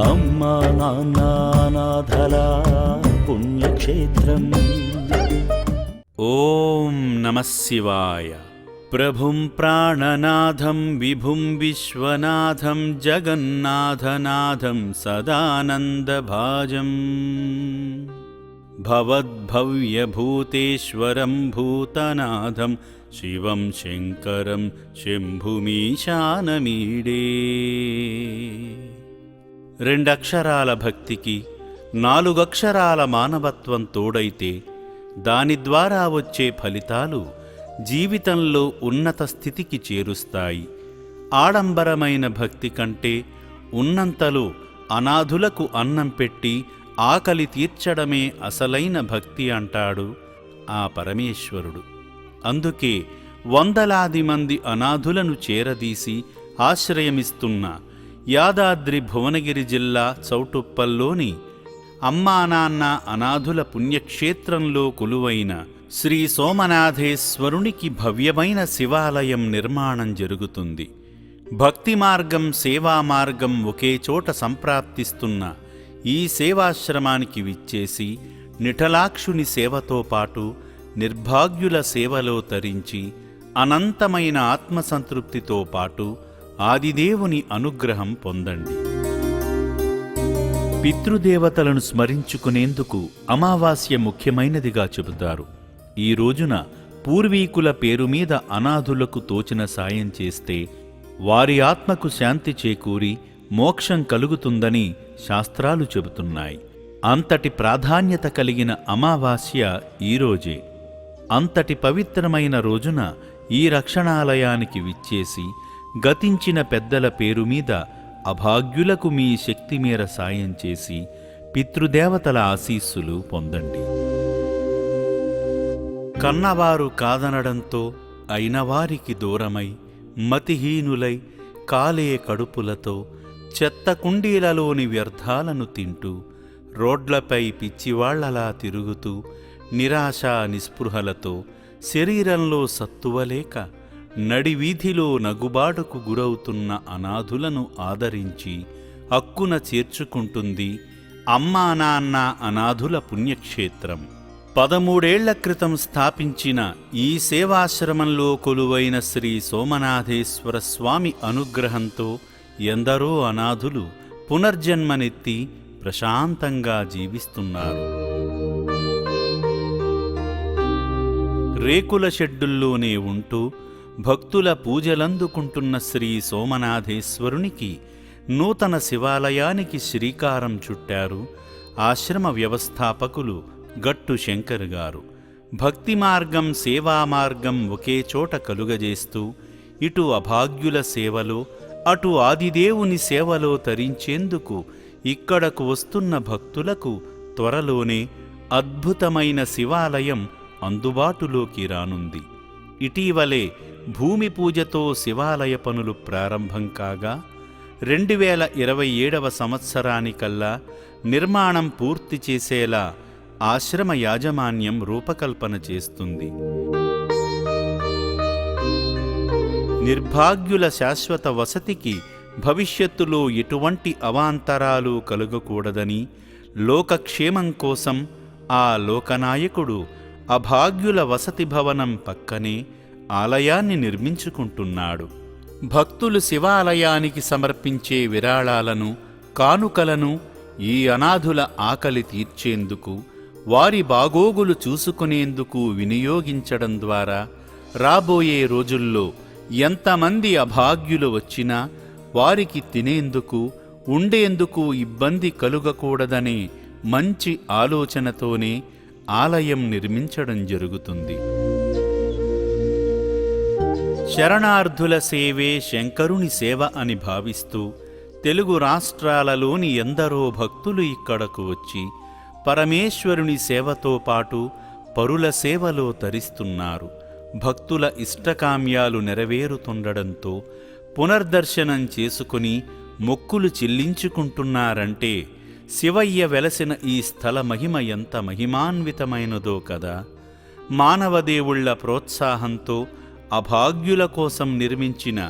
అమ్మా నాన్న అనాథల పుణ్యక్షేత్రం. ఓం నమః శివాయ. ప్రభుం ప్రాణనాథం విభుం విశ్వనాథం జగన్నాథనాథం సదానందభాజం భవద్భవ్యభూతేశ్వరం భూతనాథం శివం శంకరం శంభుమీశానమీడే. రెండక్షరాల భక్తికి 4 అక్షరాల మానవత్వం తోడైతే దాని ద్వారా వచ్చే ఫలితాలు జీవితంలో ఉన్నత స్థితికి చేరుస్తాయి. ఆడంబరమైన భక్తి కంటే ఉన్నంతలో అనాథులకు అన్నం పెట్టి ఆకలి తీర్చడమే అసలైన భక్తి అంటాడు ఆ పరమేశ్వరుడు. అందుకే వందలాది మంది అనాథులను చేరదీసి ఆశ్రయమిస్తున్న యాదాద్రి భువనగిరి జిల్లా చౌటుప్పల్లోని అమ్మానాన్న అనాథుల పుణ్యక్షేత్రంలో కొలువైన శ్రీ సోమనాథేశ్వరునికి భవ్యమైన శివాలయం నిర్మాణం జరుగుతుంది. భక్తి మార్గం సేవా మార్గం ఒకే చోట సంప్రాప్తిస్తున్న ఈ సేవాశ్రమానికి విచ్చేసి నిఠలాక్షుని సేవతో పాటు నిర్భాగ్యుల సేవలో తరించి అనంతమైన ఆత్మసంతృప్తితో పాటు ఆదిదేవుని అనుగ్రహం పొందండి. పితృదేవతలను స్మరించుకునేందుకు అమావాస్య ముఖ్యమైనదిగా చెబుతారు. ఈ రోజున పూర్వీకుల పేరు మీద అనాథులకు తోచిన సాయం చేస్తే వారి ఆత్మకు శాంతి చేకూరి మోక్షం కలుగుతుందని శాస్త్రాలు చెబుతున్నాయి. అంతటి ప్రాధాన్యత కలిగిన అమావాస్య ఈరోజే. అంతటి పవిత్రమైన రోజున ఈ రక్షణాలయానికి విచ్చేసి గతించిన పెద్దల పేరు మీద అభాగ్యులకు మీ శక్తి మేర సాయం చేసి పితృదేవతల ఆశీస్సులు పొందండి. కన్నవారు కాదనడంతో అయినవారికి దూరమై మతిహీనులై కాలే కడుపులతో చెత్త కుండీలలోని వ్యర్థాలను తింటూ రోడ్లపై పిచ్చివాళ్లలా తిరుగుతూ నిరాశ నిస్పృహలతో శరీరంలో సత్తువలేక నడివీధిలో నగుబాటుకు గురవుతున్న అనాథులను ఆదరించి హక్కున చేర్చుకుంటుంది అమ్మా నాన్న అనాథుల పుణ్యక్షేత్రం. 13 ఏళ్ల క్రితం స్థాపించిన ఈ సేవాశ్రమంలో కొలువైన శ్రీ సోమనాథేశ్వర స్వామి అనుగ్రహంతో ఎందరో అనాథులు పునర్జన్మనెత్తి ప్రశాంతంగా జీవిస్తున్నారు. రేకుల షెడ్డుల్లోనే ఉంటూ భక్తుల పూజలందుకుంటున్న శ్రీ సోమనాథేశ్వరునికి నూతన శివాలయానికి శ్రీకారం చుట్టారు ఆశ్రమ వ్యవస్థాపకులు గట్టు శంకర్ గారు. భక్తి మార్గం సేవా మార్గం ఒకే చోట కలుగజేస్తూ ఇటు అభాగ్యుల సేవలో అటు ఆదిదేవుని సేవలో తరించేందుకు ఇక్కడకు వస్తున్న భక్తులకు త్వరలోనే అద్భుతమైన శివాలయం అందుబాటులోకి రానుంది. ఇటీవలే భూమి పూజతో శివాలయ పనులు ప్రారంభం కాగా 2027వ సంవత్సరానికల్లా నిర్మాణం పూర్తి చేసేలా ఆశ్రమ యాజమాన్యం రూపకల్పన చేస్తుంది. నిర్భాగ్యుల శాశ్వత వసతికి భవిష్యత్తులో ఎటువంటి అవాంతరాలు కలుగకూడదని లోకక్షేమం కోసం ఆ లోకనాయకుడు అభాగ్యుల వసతి భవనం పక్కనే ఆలయాన్ని నిర్మించుకుంటున్నాడు. భక్తులు శివాలయానికి సమర్పించే విరాళాలను కానుకలను ఈ అనాథుల ఆకలి తీర్చేందుకు వారి బాగోగులు చూసుకునేందుకు వినియోగించడం ద్వారా రాబోయే రోజుల్లో ఎంతమంది అభాగ్యులు వచ్చినా వారికి తినేందుకు ఉండేందుకు ఇబ్బంది కలుగకూడదనే మంచి ఆలోచనతోనే ఆలయం నిర్మించడం జరుగుతుంది. శరణార్థుల సేవే శంకరుని సేవ అని భావిస్తూ తెలుగు రాష్ట్రాలలోని ఎందరో భక్తులు ఇక్కడకు వచ్చి పరమేశ్వరుని సేవతో పాటు పరుల సేవలో తరిస్తున్నారు. భక్తుల ఇష్టకామ్యాలు నెరవేరుతుండడంతో పునర్దర్శనం చేసుకుని మొక్కులు చెల్లించుకుంటున్నారంటే శివయ్య వెలసిన ఈ స్థల మహిమ ఎంత మహిమాన్వితమైనదో కదా. మానవదేవుళ్ల ప్రోత్సాహంతో అభాగ్యుల కోసం నిర్మించిన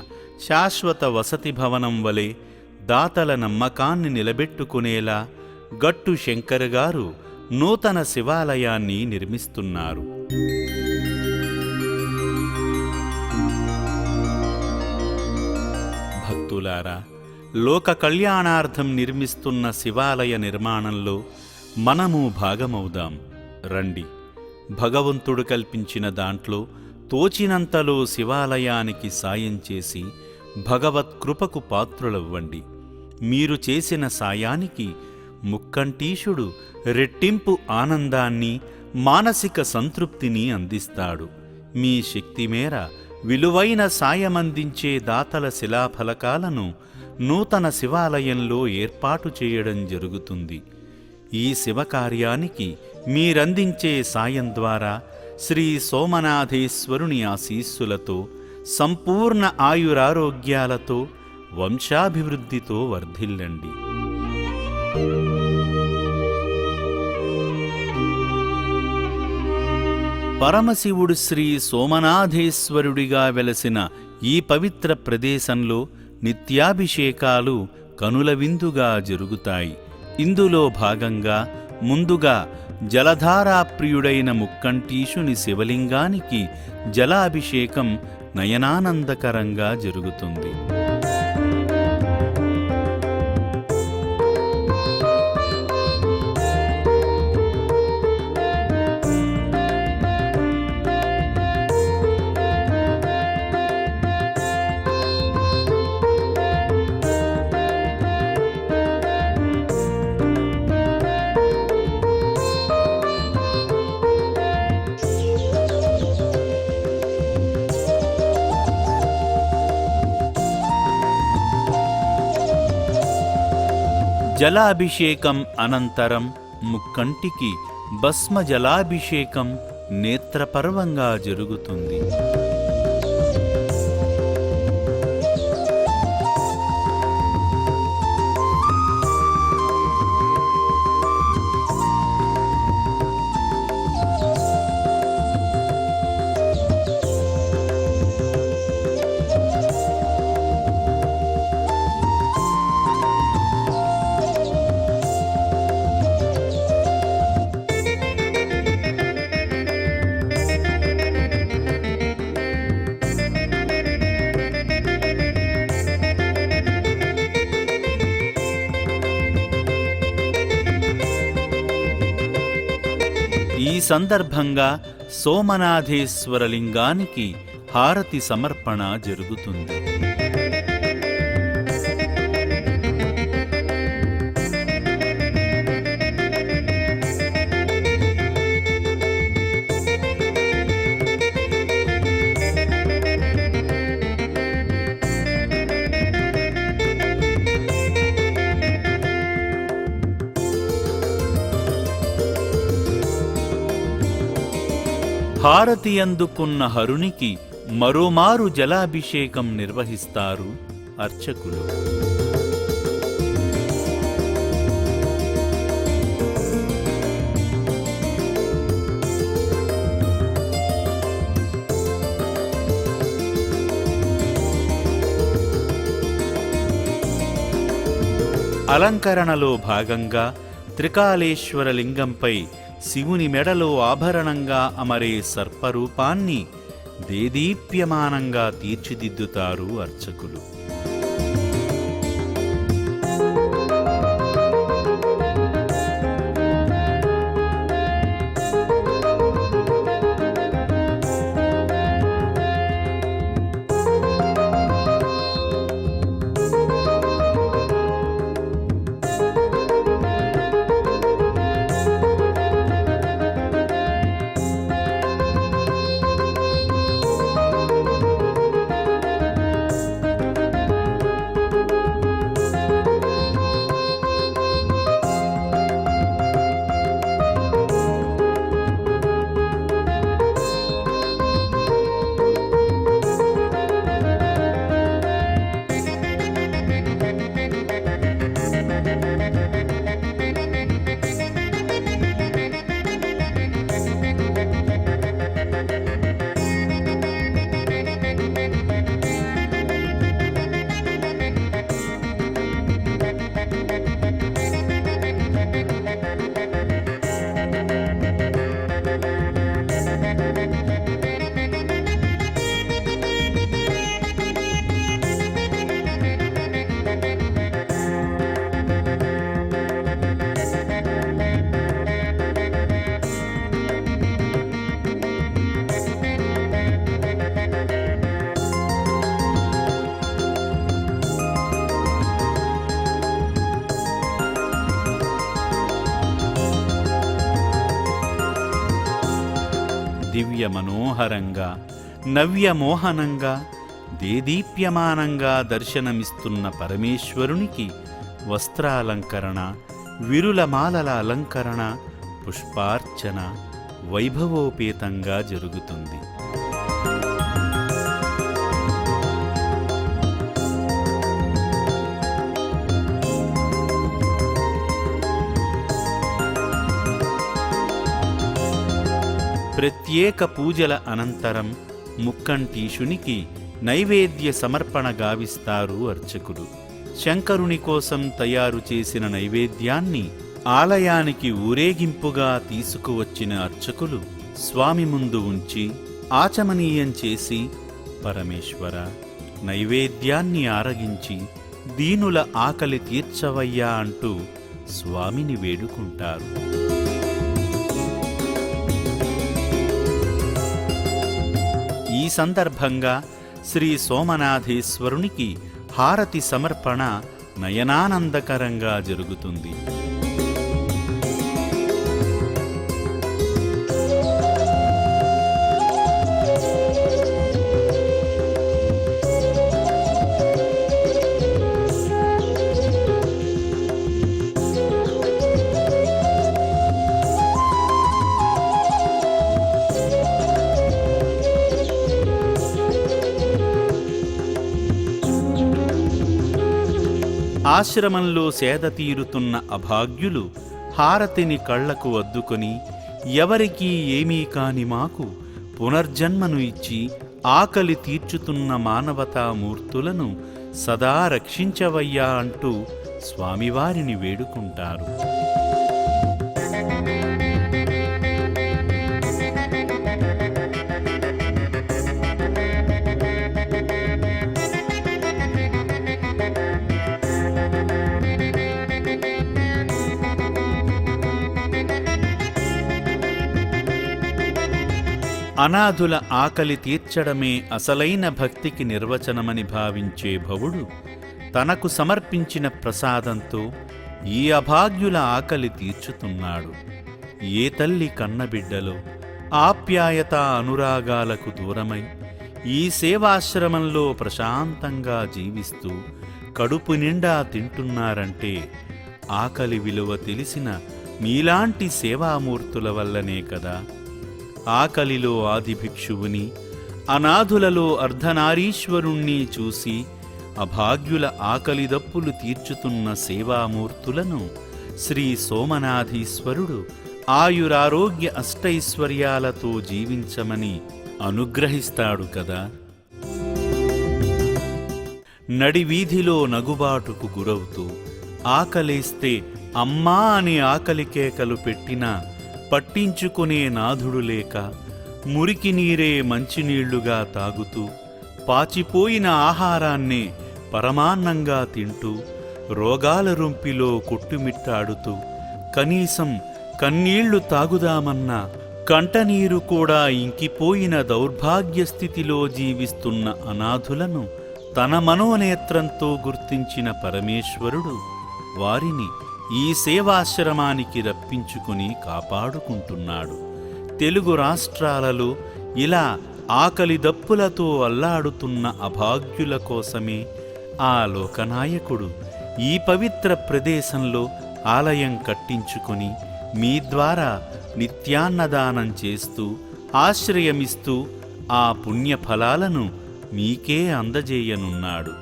శాశ్వత వసతి భవనం వలె దాతల నమ్మకాన్ని నిలబెట్టుకునేలా గట్టు శంకర్ గారు నూతన శివాలయాన్ని నిర్మిస్తున్నారు. భక్తులారా, లోక కళ్యాణార్థం నిర్మిస్తున్న శివాలయ నిర్మాణంలో మనము భాగమవుదాం రండి. భగవంతుడు కల్పించిన దాంట్లో తోచినంతలో శివాలయానికి సాయం చేసి భగవత్కృపకు పాత్రులవ్వండి. మీరు చేసిన సాయానికి ముక్కంటీశుడు రెట్టింపు ఆనందాన్ని, మానసిక సంతృప్తిని అందిస్తాడు. మీ శక్తి మేర విలువైన సాయమందించే దాతల శిలాఫలకాలను నూతన శివాలయంలో ఏర్పాటు చేయడం జరుగుతుంది. ఈ శివకార్యానికి మీరందించే సాయం ద్వారా శ్రీ సోమనాథేశ్వరుని ఆశీస్సులతో, సంపూర్ణ ఆయురారోగ్యాలతో, వంశాభివృద్ధితో వర్ధిల్లండి. పరమశివుడు శ్రీ సోమనాథేశ్వరుడిగా వెలసిన ఈ పవిత్ర ప్రదేశంలో నిత్యాభిషేకాలు కనుల విందుగా జరుగుతాయి. ఇందులో భాగంగా ముందుగా జలధారాప్రియుడైన ముక్కంటీశుని శివలింగానికి జలాభిషేకం నయనానందకరంగా జరుగుతుంది. జలాభిషేకం అనంతరం ముక్కంటికి భస్మ జలాభిషేకం నేత్రపర్వంగా జరుగుతుంది. ఈ సందర్భంగా సోమనాథేశ్వరలింగానికి హారతి సమర్పణ జరుగుతుంది. హారతి అందుకున్న హరునికి మరోమారు జలాభిషేకం నిర్వహిస్తారు అర్చకులు. అలంకరణలో భాగంగా త్రికాళేశ్వర లింగంపై శివుని మెడలో ఆభరణంగా అమరే సర్పరూపాన్ని దేదీప్యమానంగా తీర్చిదిద్దుతారు అర్చకులు. దివ్య మనోహరంగా, నవ్యమోహనంగా, దేదీప్యమానంగా దర్శనమిస్తున్న పరమేశ్వరునికి వస్త్రాలంకరణ, విరులమాలల అలంకరణ, పుష్పార్చన వైభవోపేతంగా జరుగుతుంది. ప్రత్యేక పూజల అనంతరం ముక్కంటీశునికి నైవేద్య సమర్పణ గావిస్తారు అర్చకులు. శంకరుని కోసం తయారు చేసిన నైవేద్యాన్ని ఆలయానికి ఊరేగింపుగా తీసుకువచ్చిన అర్చకులు స్వామి ముందు ఉంచి ఆచమనీయం చేసి, పరమేశ్వర, నైవేద్యాన్ని ఆరగించి దీనుల ఆకలి తీర్చవయ్యా అంటూ స్వామిని వేడుకుంటారు. ఈ సందర్భంగా శ్రీ సోమనాథేశ్వరునికి హారతి సమర్పణ నయనానందకరంగా జరుగుతుంది. ఆశ్రమంలో సేద తీరుతున్న అభాగ్యులు హారతిని కళ్లకు అద్దుకొని, ఎవరికీ ఏమీ కాని మాకు పునర్జన్మను ఇచ్చి ఆకలి తీర్చుతున్న మానవతామూర్తులను సదా రక్షించవయ్యా అంటూ స్వామివారిని వేడుకుంటారు. అనాథుల ఆకలి తీర్చడమే అసలైన భక్తికి నిర్వచనమని భావించే భవుడు తనకు సమర్పించిన ప్రసాదంతో ఈ అభాగ్యుల ఆకలి తీర్చుతున్నాడు. ఏ తల్లి కన్నబిడ్డలో ఆప్యాయత అనురాగాలకు దూరమై ఈ సేవాశ్రమంలో ప్రశాంతంగా జీవిస్తూ కడుపు నిండా తింటున్నారంటే ఆకలి విలువ తెలిసిన మీలాంటి సేవామూర్తుల వల్లనే కదా. ఆకలిలో ఆదిభిక్షువుని, అనాథులలో అర్ధనారీశ్వరుణ్ణి చూసి అభాగ్యుల ఆకలిదప్పులు తీర్చుతున్న సేవామూర్తులను శ్రీ సోమనాథీశ్వరుడు ఆయురారోగ్య అష్టైశ్వర్యాలతో జీవించమని అనుగ్రహిస్తాడు కదా. నడివీధిలో నగుబాటుకు గురవుతూ ఆకలేస్తే అమ్మా అని ఆకలి కేకలు పెట్టినా పట్టించుకునే నాథుడు లేక, మురికి నీరే మంచినీళ్లుగా తాగుతూ, పాచిపోయిన ఆహారాన్నే పరమాన్నంగా తింటూ, రోగాల రొంపిలో కొట్టుమిట్టాడుతూ, కనీసం కన్నీళ్లు తాగుదామన్నా కంటనీరు కూడా ఇంకిపోయిన దౌర్భాగ్య స్థితిలో జీవిస్తున్న అనాథులను తన మనోనేత్రంతో గుర్తించిన పరమేశ్వరుడు వారిని ఈ సేవాశ్రమానికి రప్పించుకుని కాపాడుకుంటున్నాడు. తెలుగు రాష్ట్రాలలో ఇలా ఆకలి దప్పులతో అల్లాడుతున్న అభాగ్యుల కోసమే ఆ లోకనాయకుడు ఈ పవిత్ర ప్రదేశంలో ఆలయం కట్టించుకుని మీ ద్వారా నిత్యాన్నదానం చేస్తూ ఆశ్రయమిస్తూ ఆ పుణ్యఫలాలను మీకే అందజేయనున్నాడు.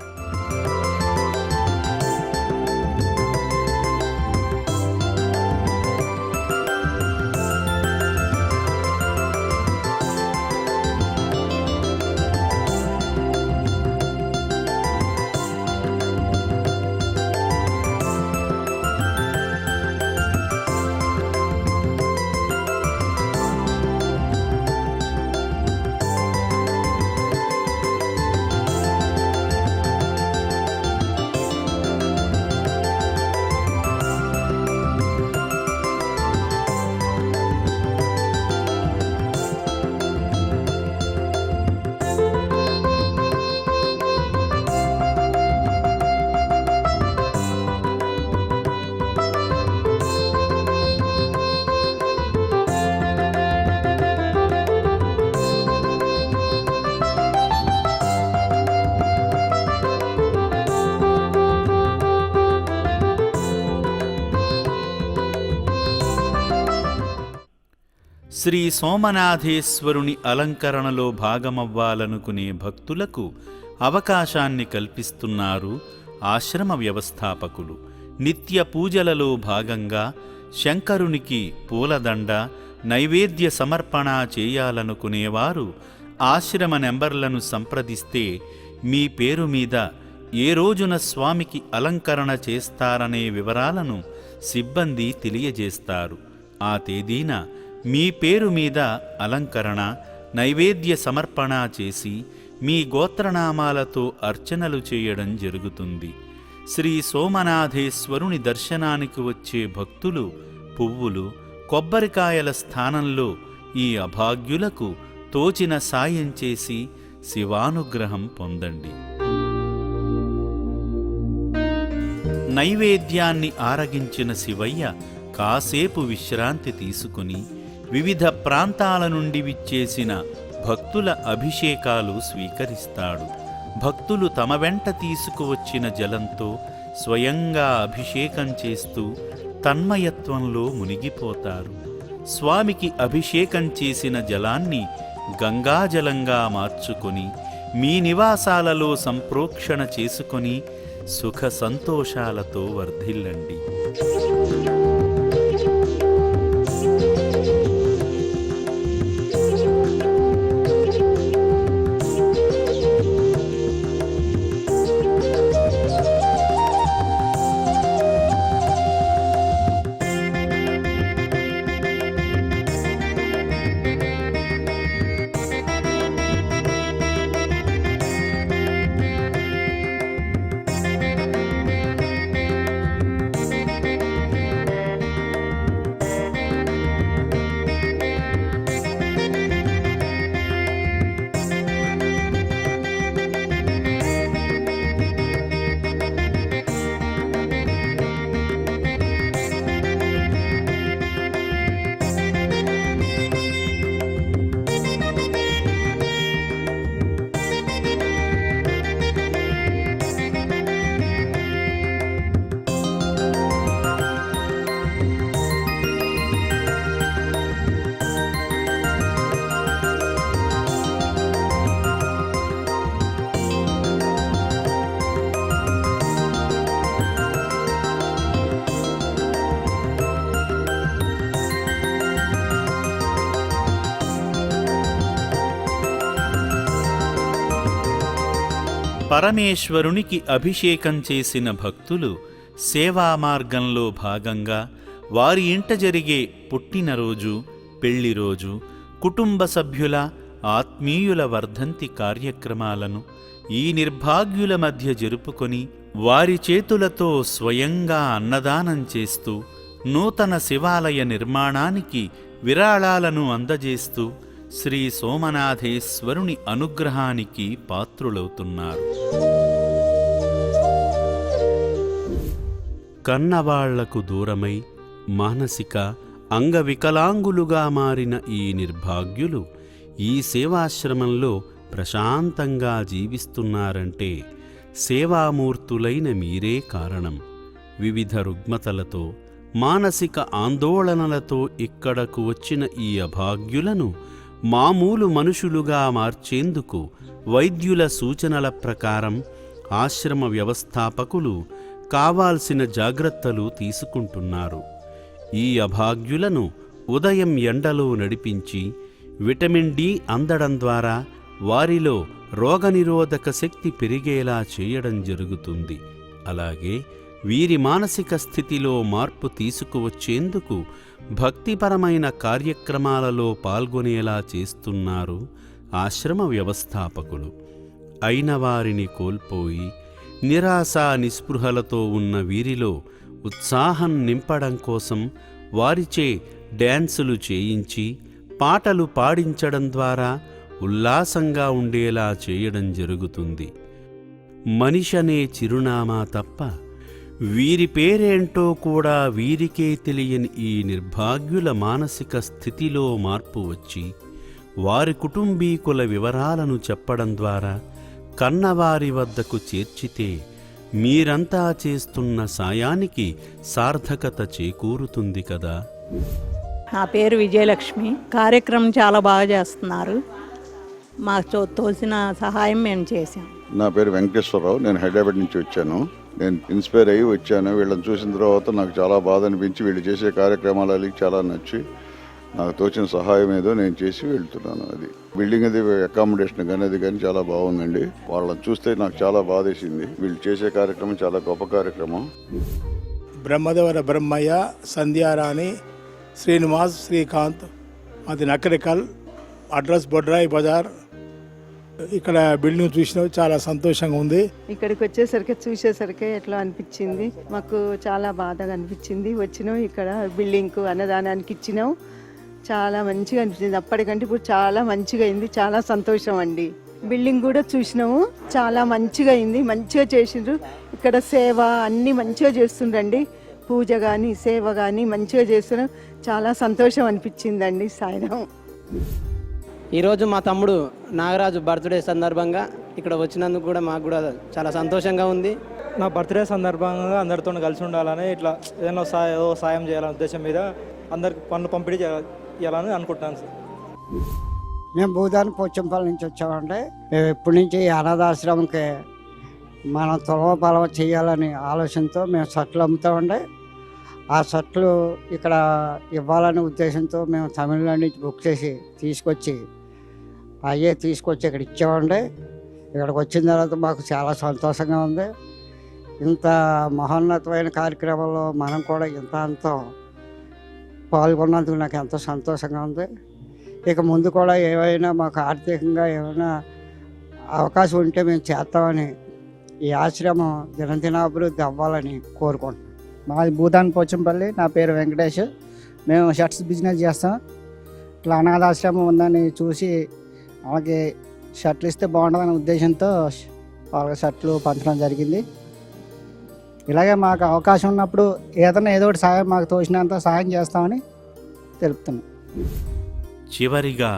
శ్రీ సోమనాథేశ్వరుని అలంకరణలో భాగమవ్వాలనుకునే భక్తులకు అవకాశాన్ని కల్పిస్తున్నారు ఆశ్రమ వ్యవస్థాపకులు. నిత్య పూజలలో భాగంగా శంకరునికి పూలదండ, నైవేద్య సమర్పణ చేయాలనుకునేవారు ఆశ్రమ నెంబర్లను సంప్రదిస్తే మీ పేరు మీద ఏ రోజున స్వామికి అలంకరణ చేస్తారనే వివరాలను సిబ్బంది తెలియజేస్తారు. ఆ తేదీన మీ పేరు మీద అలంకరణ, నైవేద్య సమర్పణ చేసి మీ గోత్రనామాలతో అర్చనలు చేయడం జరుగుతుంది. శ్రీ సోమనాథేశ్వరుని దర్శనానికి వచ్చే భక్తులు పువ్వులు, కొబ్బరికాయల స్థానంలో ఈ అభాగ్యులకు తోచిన సాయం చేసి శివానుగ్రహం పొందండి. నైవేద్యాన్ని ఆరగించిన శివయ్య కాసేపు విశ్రాంతి తీసుకుని వివిధ ప్రాంతాల నుండి విచ్చేసిన భక్తుల అభిషేకాలు స్వీకరిస్తాడు. భక్తులు తమ వెంట తీసుకువచ్చిన జలంతో స్వయంగా అభిషేకం చేస్తూ తన్మయత్వంలో మునిగిపోతారు. స్వామికి అభిషేకం చేసిన జలాన్ని గంగాజలంగా మార్చుకొని మీ నివాసాలలో సంప్రోక్షణ చేసుకొని సుఖ సంతోషాలతో వర్ధిల్లండి. పరమేశ్వరునికి అభిషేకం చేసిన భక్తులు సేవా మార్గంలో భాగంగా వారి ఇంట జరిగే పుట్టినరోజు, పెళ్లిరోజు, కుటుంబ సభ్యుల, ఆత్మీయుల వర్ధంతి కార్యక్రమాలను ఈ నిర్భాగ్యుల మధ్య జరుపుకొని వారి చేతులతో స్వయంగా అన్నదానం చేస్తూ నూతన శివాలయ నిర్మాణానికి విరాళాలను అందజేస్తూ శ్రీ సోమనాథేశ్వరుని అనుగ్రహానికి పాత్రులవుతున్నారు. కన్నవాళ్లకు దూరమై మానసిక అంగవికలాంగులుగా మారిన ఈ నిర్భాగ్యులు ఈ సేవాశ్రమంలో ప్రశాంతంగా జీవిస్తున్నారంటే సేవామూర్తులైన మీరే కారణం. వివిధ రుగ్మతలతో, మానసిక ఆందోళనలతో ఇక్కడకు వచ్చిన ఈ అభాగ్యులను మామూలు మనుషులుగా మార్చేందుకు వైద్యుల సూచనల ప్రకారం ఆశ్రమ వ్యవస్థాపకులు కావాల్సిన జాగ్రత్తలు తీసుకుంటున్నారు. ఈ అభాగ్యులను ఉదయం ఎండలో నడిపించి విటమిన్ డి అందడం ద్వారా వారిలో రోగనిరోధక శక్తి పెరిగేలా చేయడం జరుగుతుంది. అలాగే వీరి మానసిక స్థితిలో మార్పు తీసుకువచ్చేందుకు భక్తిపరమైన కార్యక్రమాలలో పాల్గొనేలా చేస్తున్నారు ఆశ్రమ వ్యవస్థాపకులు. అయిన వారిని కోల్పోయి నిరాశా నిస్పృహలతో ఉన్న వీరిలో ఉత్సాహం నింపడం కోసం వారిచే డ్యాన్సులు చేయించి పాటలు పాడించడం ద్వారా ఉల్లాసంగా ఉండేలా చేయడం జరుగుతుంది. మనిషనే చిరునామా తప్ప వీరి పేరేంటో కూడా వీరికే తెలియని ఈ నిర్భాగ్యుల మానసిక స్థితిలో మార్పు వచ్చి వారి కుటుంబీకుల వివరాలను చెప్పడం ద్వారా కన్నవారి వద్దకు చేర్చితే మీరంతా చేస్తున్న సాయానికి సార్థకత చేకూరుతుంది కదా. నా పేరు విజయలక్ష్మి. కార్యక్రమం చాలా బాగా చేస్తున్నారు. మాకు తోసిన సహాయం మేము చేసాం. నా పేరు వెంకటేశ్వరరావు. నేను హైదరాబాద్ నుంచి వచ్చాను. నేను ఇన్స్పైర్ అయ్యి వచ్చాను. వీళ్ళని చూసిన తర్వాత నాకు చాలా బాధ అనిపించి వీళ్ళు చేసే కార్యక్రమాలు చాలా నచ్చి నాకు తోచిన సహాయం ఏదో నేను చేసి వెళ్తున్నాను. అది బిల్డింగ్ అది అకామిడేషన్ కానీ అది కానీ చాలా బాగుందండి. వాళ్ళని చూస్తే నాకు చాలా బాధేసింది. వీళ్ళు చేసే కార్యక్రమం చాలా గొప్ప కార్యక్రమం. బ్రహ్మదేవర బ్రహ్మయ్య, సంధ్యారాణి, శ్రీనివాస్, శ్రీకాంత్, మాది నకరికల్, అడ్రస్ బొడ్రాయి బజార్. ఇక్కడ బిల్డింగ్ చూసినావు, చాలా సంతోషంగా ఉంది. ఇక్కడికి చూసేసరికి ఎట్లా అనిపించింది, మాకు చాలా బాధగా అనిపించింది. వచ్చినాం ఇక్కడ బిల్డింగ్కు అన్నదానానికి ఇచ్చినాం, చాలా మంచిగా అనిపించింది. అప్పటికంటే ఇప్పుడు చాలా మంచిగా అయింది, చాలా సంతోషం అండి. బిల్డింగ్ కూడా చూసినాము, చాలా మంచిగా అయింది, మంచిగా చేసిండ్రు. ఇక్కడ సేవ అన్నీ మంచిగా చేస్తుండ్రండి, పూజ కానీ సేవ కానీ మంచిగా చేస్తున్నాం. చాలా సంతోషం అనిపించిందండి. సాయిరాం. ఈరోజు మా తమ్ముడు నాగరాజు బర్త్డే సందర్భంగా ఇక్కడ వచ్చినందుకు కూడా మాకు కూడా చాలా సంతోషంగా ఉంది. నా బర్త్డే సందర్భంగా అందరితో కలిసి ఉండాలని, ఇట్లా ఏదైనా ఏదో సాయం చేయాలనే ఉద్దేశం మీద అందరికి పనులు పంపిణీ చేయాలని అనుకుంటున్నాను సార్. మేము భూదాన్ పోచంపల్లి నుంచి వచ్చామంటే మేము ఇప్పటి నుంచి ఈ అనాథాశ్రమంకి మనం తొలవ చేయాలని ఆలోచనతో మేము షర్ట్లు అమ్ముతామండి. ఆ షర్ట్లు ఇక్కడ ఇవ్వాలనే ఉద్దేశంతో మేము తమిళనాడు నుంచి బుక్ చేసి తీసుకొచ్చి ఇక్కడ ఇచ్చామండి. ఇక్కడికి వచ్చిన తర్వాత మాకు చాలా సంతోషంగా ఉంది. ఇంత మహోన్నతమైన కార్యక్రమంలో మనం కూడా అంతో పాల్గొన్నందుకు నాకు ఎంతో సంతోషంగా ఉంది. ఇక ముందు కూడా ఏవైనా మాకు ఆర్థికంగా ఏమైనా అవకాశం ఉంటే మేము చేస్తామని, ఈ ఆశ్రమం దినదినాభివృద్ధి అవ్వాలని కోరుకుంటున్నాం. మాది భూదాన్ పోచంపల్లి. నా పేరు వెంకటేష్. మేము షర్ట్స్ బిజినెస్ చేస్తాం. ఇట్లా అనాథాశ్రమం ఉందని చూసి వాళ్ళకి షర్ట్లు ఇస్తే బాగుంటుందనే ఉద్దేశంతో వాళ్ళకి షర్ట్లు పంచడం జరిగింది. ఇలాగే మాకు అవకాశం ఉన్నప్పుడు ఏదో ఒకటి సాయం మాకు తోచినంత సాయం చేస్తామని తెలుపుతున్నాం. చివరిగా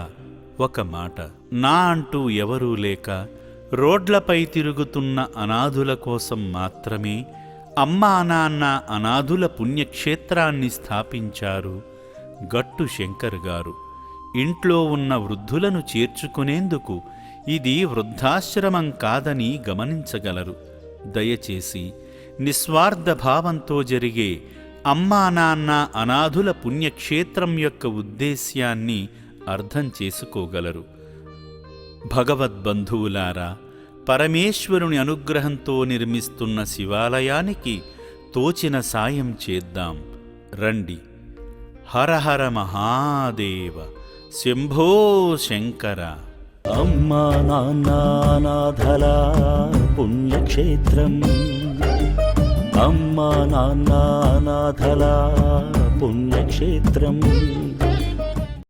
ఒక మాట. నా అంటూ ఎవరూ లేక రోడ్లపై తిరుగుతున్న అనాథుల కోసం మాత్రమే అమ్మా నాన్న అనాథుల పుణ్యక్షేత్రాన్ని స్థాపించారు గట్టు శంకర్ గారు. ఇంట్లో ఉన్న వృద్ధులను చేర్చుకునేందుకు ఇది వృద్ధాశ్రమం కాదని గమనించగలరు. దయచేసి నిస్వార్థ భావంతో జరిగే అమ్మా నాన్న అనాథుల పుణ్యక్షేత్రం యొక్క ఉద్దేశ్యాన్ని అర్థం చేసుకోగలరు. భగవద్బంధువులారా, పరమేశ్వరుని అనుగ్రహంతో నిర్మిస్తున్న శివాలయానికి తోచిన సాయం చేద్దాం రండి. హర హర మహాదేవ, శంభో శంకర. అమ్మా నాన్న అనాథల పుణ్యక్షేత్రం, అమ్మా నాన్న అనాథల పుణ్యక్షేత్రం.